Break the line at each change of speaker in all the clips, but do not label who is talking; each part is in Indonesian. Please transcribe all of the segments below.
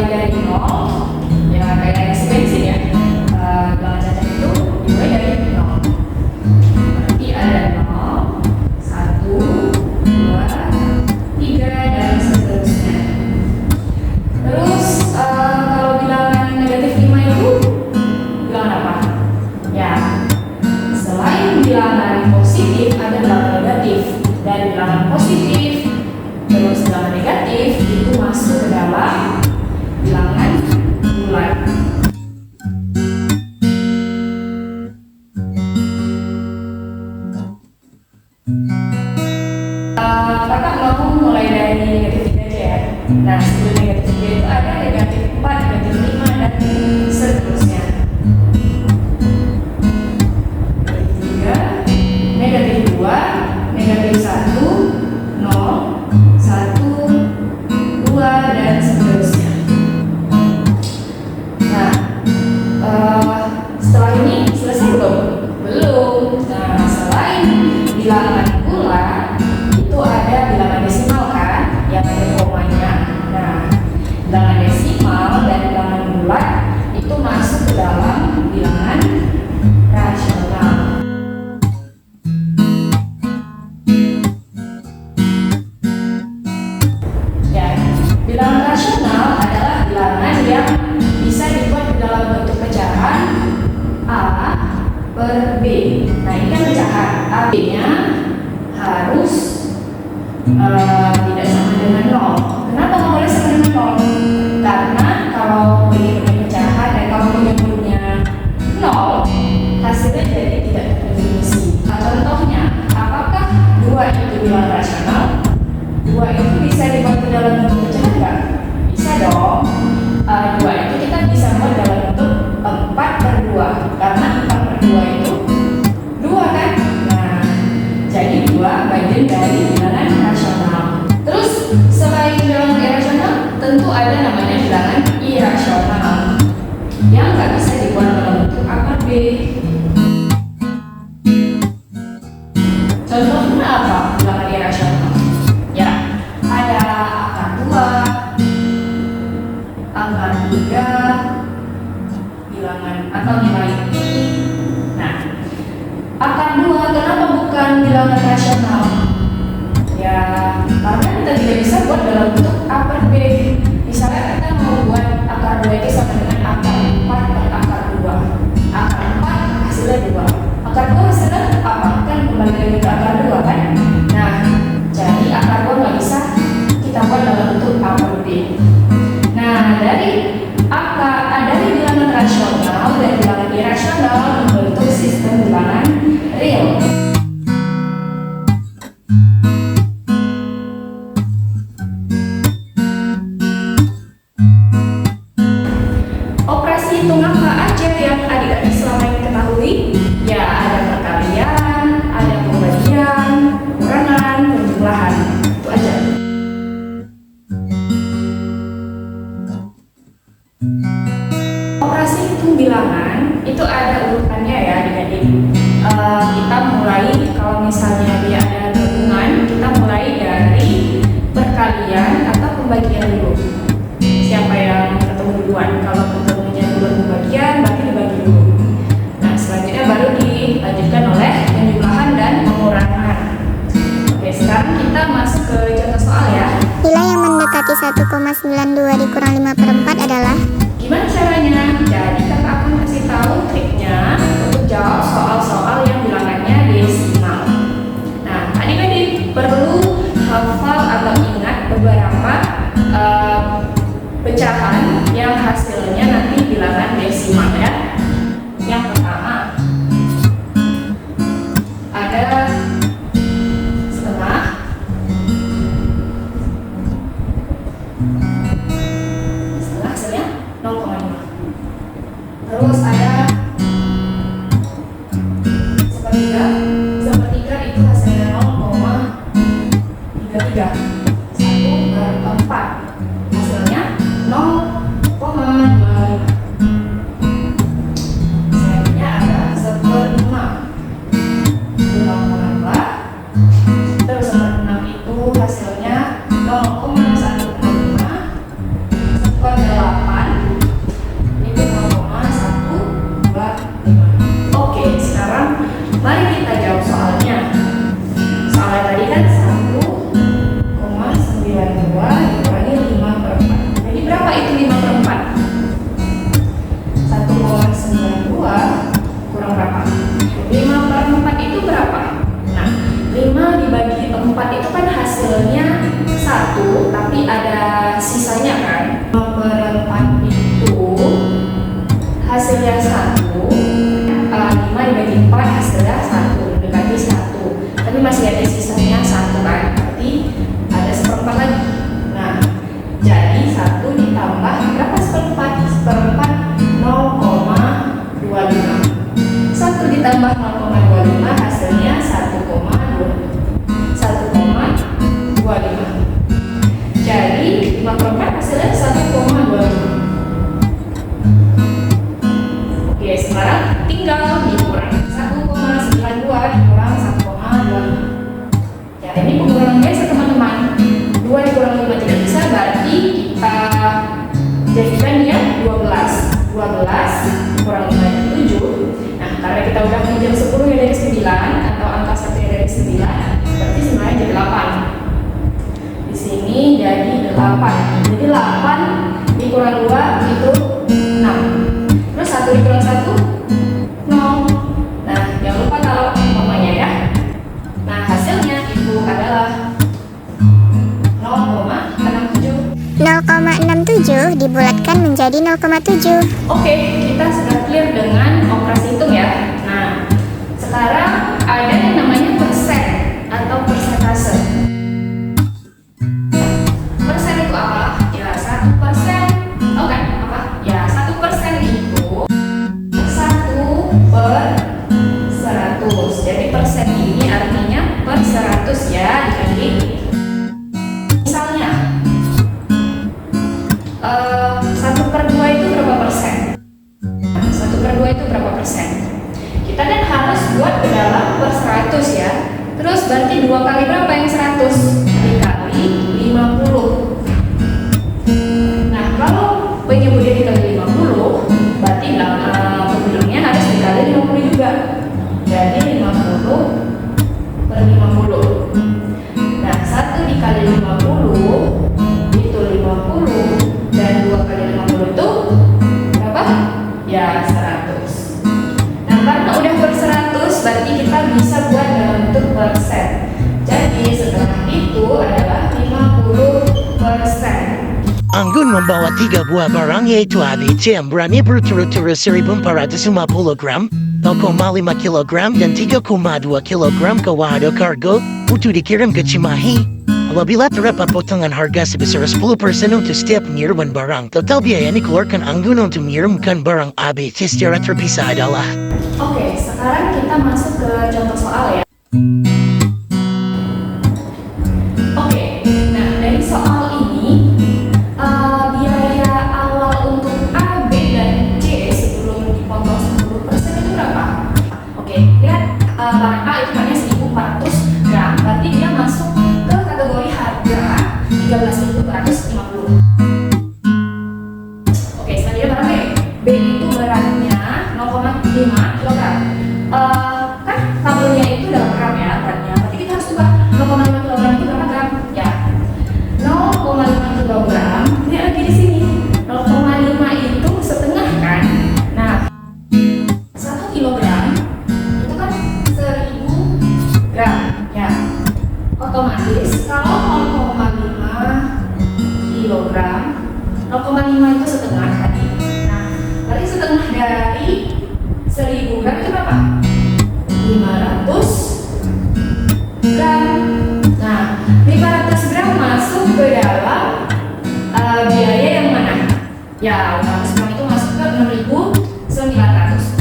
mulai dari 0, ya kayak reaksi bensin ya. Bilangan cacat itu dimulai dari 0. Berarti ada 0, 1, 2, 3, dan seterusnya. Terus kalau bilangan negatif 5 itu bilangan apa? Ya, selain bilangan positif ada bilangan negatif, dan bilangan positif terus bilangan negatif itu masuk ke dalam bilangan bulat. Kakak mau mulai dari negatif 3 aja ya. Nah, sebelum negatif 3 itu ada negatif 4, negatif 5, dan seterusnya. Negatif 2, negatif 1, 0, 1, 2, dan seterusnya. Nah, setelah ini selesai belum? Belum. Nah, selain bilangan bulat itu ada bilangan desimal kan, yang ada komanya. Nah, bilangan desimal dan bilangan bulat itu masuk ke dalam bilangan rasional. Bilangan rasional adalah bilangan yang bisa dibuat dalam bentuk pecahan A per B. Nah, ini kan pecahan. A, B-nya harus tidak sama dengan 0. Kenapa nggak boleh sama dengan 0? Karena kalau menyebutnya pecahan dan kalau menyebutnya 0, hasilnya jadi tidak terdefinisi. Nah, contohnya, apakah 2 itu bilangan rasional? 2 itu bisa dibuat dalam bentuk pecahan nggak? Bisa dong. 2 itu kita bisa buat dalam bentuk 4 per 2, karena 4 per 2 itu 2 kan? Nah, jadi 2 bagian dari bilangan rasional. Terus selain bilangan irasional, tentu ada namanya bilangan irasional yang nggak bisa dibuat dalam bentuk A per B. Contohnya apa bilangan irasional? Ya, ada akar 2, akar 3, bilangan atau nilai I. Nah, akar 2 kenapa bukan bilangan rasional? Ya, karena kita tidak bisa buat dalam bentuk A per B. Misalnya kita mau buat akar 2 itu sama dengan akar 4 per akar 2. Akar 4 hasilnya 2. Akar 2 hasilnya apa? Kan kembali lagi ke akar 2 kan? Nah, jadi akar 2 nggak bisa kita buat dalam bentuk A per B. Nah, dari bilangan rasional dan bilangan irasional membentuk sistem bilangan real. Operasi hitung apa aja yang adik-adik selama ini ketahui? Ya, ada perkalian, ada pembagian, pengurangan, penjumlahan. Itu aja. Operasi hitung bilangan itu ada urutannya ya adik-adik. Kita mulai, kalau misalnya dia ada gabungan, kita mulai dari perkalian atau pembagian dulu. Siapa yang ketemu duluan? Kalau ketemunya duluan pembagian, berarti dibagi dulu. Nah, selanjutnya baru dilanjutkan oleh penjumlahan dan pengurangan. Oke, sekarang kita masuk ke contoh soal ya.
Nilai yang mendekati 1,92 dikurang 5 per 4 adalah?
Gimana caranya? Jadi kakak akan kasih tahu triknya untuk jawab soal-soal yang bilangannya desimal. Nah, adik-adik perlu hafal atau ingat beberapa pecahan yang hasilnya nanti bilangan desimal ya. Yang pertama ada setengah, hasilnya 0,5. Terus ada sepertiga, sepertiga itu hasilnya 0,33. 1 per 4 hasilnya 0,25. jadikan dia 12 kurang 5 nya 7. Nah, karena kita udah pinjam 10 ya dari 9 atau angka 1 ya dari 9, berarti semuanya jadi 8. Di sini jadi 8. Jadi 8 dikurang 2 itu 6. Terus 1 dikurang 1 0. Nah, jangan lupa taruh komanya ya. Nah, hasilnya itu adalah 0,67.
0,67 dibulatkan menjadi 0,7.
Oke, kita sudah clear dengan operasi hitung ya. Nah, sekarang ada yang namanya persen atau persentase. Persen itu apa? Ya, 1%. Tahu kan apa? Ya, 1% itu 1/100. Jadi persen ini artinya per 100 ya, dikali. Misalnya 1/2 itu berapa persen? 1/2 itu berapa persen? Kita kan harus buat ke dalam per 100 ya. Terus berarti 2 kali berapa yang 100? Dikali 50. Nah, kalau penyebutnya dikali 50, berarti pembilangnya harus dikali 50 juga. Jadi 50/50. Nah, 1 dikali 50 itu 50, dan 2 kali 50 itu berapa? Ya, 100. Nah, karena udah per 100, berarti kita bisa buat dalam bentuk persen. Jadi setelah itu adalah 50%.
Anggun membawa 3 buah barang yaitu ABC yang berani berturut-turut 1.450 gram, 0,5 kg dan 3,2 kg ke Wahado Cargo untuk dikirim ke Cimahi. Apabila terdapat potongan harga sebesar 10% untuk setiap pengiriman barang, total biaya yang dikeluarkan Anggun untuk mengirimkan barang ABC secara terpisah adalah.
Oke, sekarang kita masuk ke contoh soal ya. Oke, nah dari soal ini biaya awal untuk A, B, dan C sebelum dipotong 10% itu berapa? Oke, lihat barang A itu hanya 1.400 gram, berarti dia masuk ke kategori harga 13.250. Oke, selanjutnya barang B. B itu beratnya 0,5 kg. Kan tabelnya itu dalam gram ya, beratnya. Berarti kita harus ubah 0,5 kg itu berapa gram? Ya, 0,5 kg. Ini lagi di sini. 0,5 itu setengah kan? Nah, 1 kg itu kan 1000 gram ya. Otomatis kalau 0,5 kilogram, 0,5 itu setengah tadi. Nah, berarti setengah dari 1000 gram itu berapa? 500 gram. Nah, 500 gram masuk ke dalam biaya yang mana? Ya, 500 gram itu masuk ke 6.900.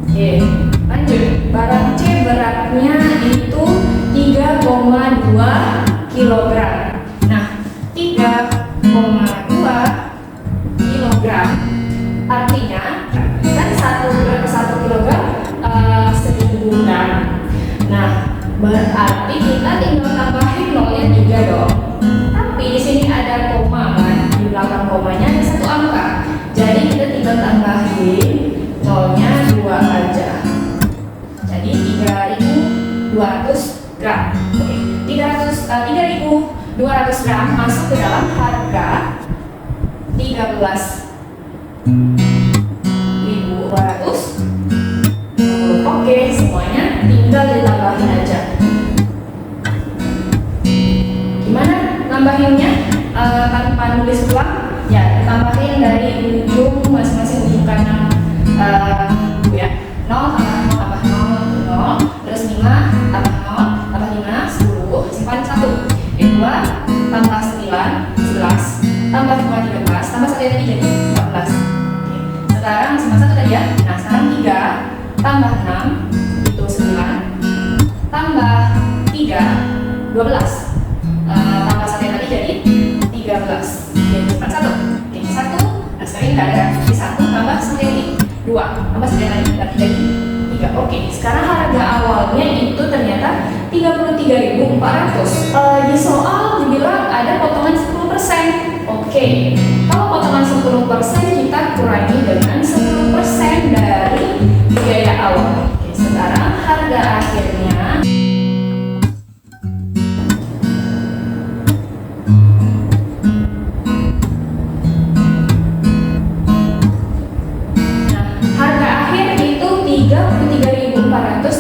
Oke, lanjut. Barang C beratnya itu 3,2 kilogram. Nah, 3,2 kilogram artinya kan 1 kilogram 1000 gram. Nah, berarti kita tinggal tambahin nolnya 3 dong. Tapi di sini ada koma kan, di belakang komanya ada 1 angka. Jadi kita tinggal tambahin nolnya 2 aja. Jadi 3.200 gram. Oke, 3.200 gram masuk ke dalam harga 13.200. Oke, semuanya tinggal ditambahin aja. Gimana nambahinnya? Tanpa nulis ulang, ya tambahin dari ujung masing-masing ujung kanan ya. 0 tambah 0 tambah 0, terus 5 tambah 0 tambah 5 10, simpan 1. Yang 2 tambah 9 11, tambah 2 13, tambah 1 tadi jadi 14. Oke. Sekarang simpan 1 tadi ya. Nah, sekarang 3 tambah 6 itu 9, tambah 3 12, tambah 1 tadi jadi 13. Oke, simpan 1. Oke, 1. Nah, sekarang nggak ada. Jadi 1 tambah 1 ini 2, tambah 1 tadi berarti jadi 3. Oke, sekarang harga awalnya itu ternyata 33.400. Di soal dibilang ada potongan 10%. Oke, kalau potongan 10% kita kurangi dengan 10% dari biaya awal. Oke, sekarang harga akhirnya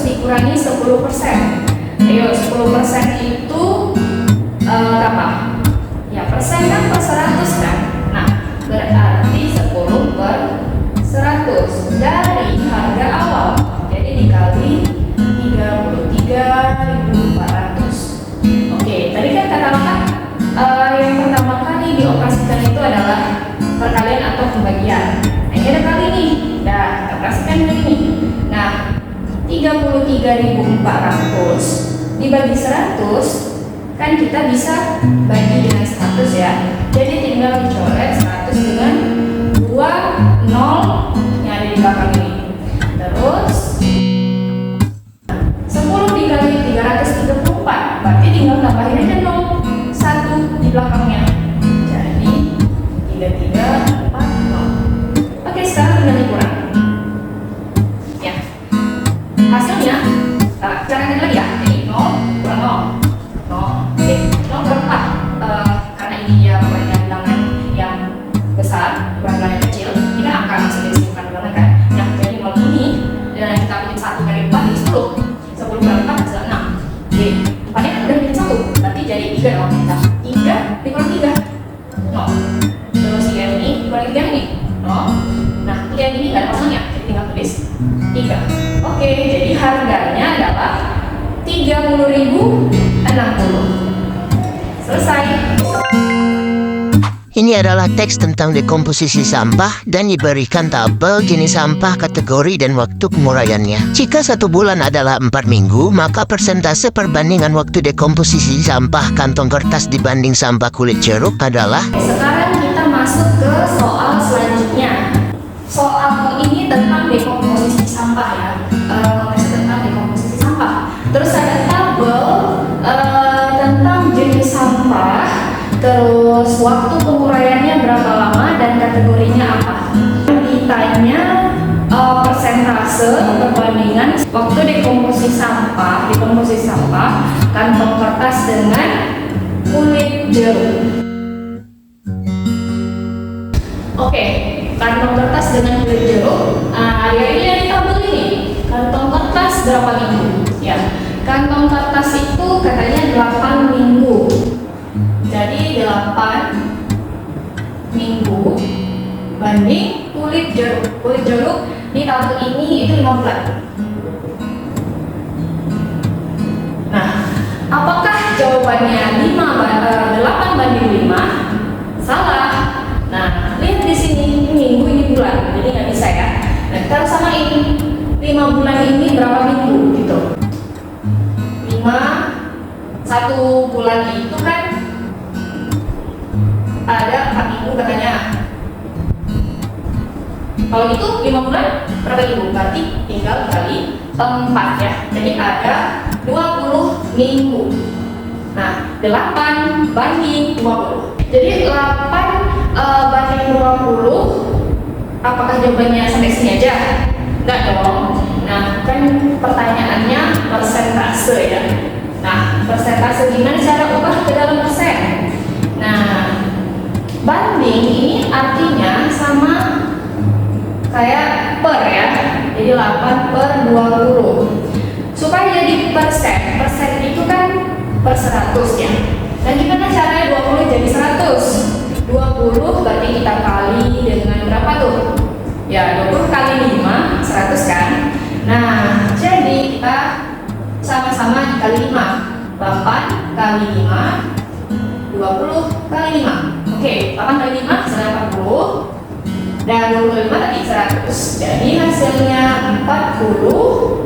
dikurangi 10%. Ayo, 10% itu berapa? Ya, persen kan per 100 kan? Nah, berarti 10 per 100 dari harga awal. Jadi dikali 33.400. Oke, tadi kan katakan yang pertama kali dioperasikan itu adalah perkalian atau pembagian. Nah, ini ada kali nih. Nah, kita operasikan ini. Nah, 33.400 dibagi 100 kan kita bisa bagi dengan 100 ya. Jadi tinggal dicoret 100 dengan 2 0 yang ada di belakang ini. Terus 10 dikali 334 berarti tinggal tambahin aja 0 1 di belakangnya. Jadi 3340. Oke, sekarang tinggal dikurang. Hasilnya, caranya lagi ya, jadi 0 kurang 0 oke, 0 berapa? Karena ini dia bilangan yang besar, bukan bilangan yang kecil, ini angka masih disebutkan bilangan kan. Yang jadi 0 ini, dan kita bikin 1 kali 4 jadi 10 kali 4 hasil 6. Oke, 4 nya udah bikin 1, berarti jadi 3 dong. Nah, 3 dikurang 3 0. Terus 3 ini dikurang 3 ini 0. Nah, 3 ini nggak ada kosongnya, jadi tinggal tulis 3. Oke, jadi harganya adalah 30.060. Selesai.
Ini adalah teks tentang dekomposisi sampah dan diberikan tabel jenis sampah, kategori, dan waktu penguraiannya. Jika 1 bulan adalah 4 minggu, maka persentase perbandingan waktu dekomposisi sampah kantong kertas dibanding sampah kulit jeruk adalah.
Sekarang kita masuk ke soal selanjutnya. Soal ini tentang dekomposisi sampah ya. Tentang dekomposisi sampah. Terus ada tabel tentang jenis sampah, terus waktu penguraiannya berapa lama dan kategorinya apa. Ditanya persentase perbandingan waktu dekomposisi sampah kantong kertas dengan kulit jeruk. Oke, kantong kertas dengan kulit jeruk. Ya ini dari tabel ini. Kantong kertas berapa minggu? Ya, kantong kertas itu katanya 8 minggu. Jadi 8 minggu banding kulit jeruk. Kulit jeruk di tabel ini itu 5 bulan. Nah, apakah jawabannya 8 banding 5? Salah. Nah, lihat di sini, ini minggu, ini bulan, jadi nggak bisa ya. Nah, kita harus samain 5 bulan ini berapa minggu gitu. 1 bulan itu kan ada 4 minggu katanya. Kalau itu 5 bulan berapa minggu? Berarti tinggal kali 4 ya. Jadi ada 20 minggu. Nah, 8 banding 20. Jadi 8 banding 20, apakah jawabannya sampai sini aja? Enggak dong. Nah, kan pertanyaannya persentase ya. Nah, persentase gimana cara ubah ke dalam persen? Nah, banding ini artinya sama kayak per ya. Jadi 8 per 20. Supaya jadi persen, persen itu kan per 100 ya. Dan gimana caranya 20 jadi 100? 20 berarti kita kali dengan berapa tuh? Ya, 20 kali 5, 100 kan? Nah, jadi kita sama-sama dikali 5. 8 kali 5, 20 kali 5. Oke, 8 kali 5 hasilnya 40. Dan 25 tadi 100. Jadi hasilnya 40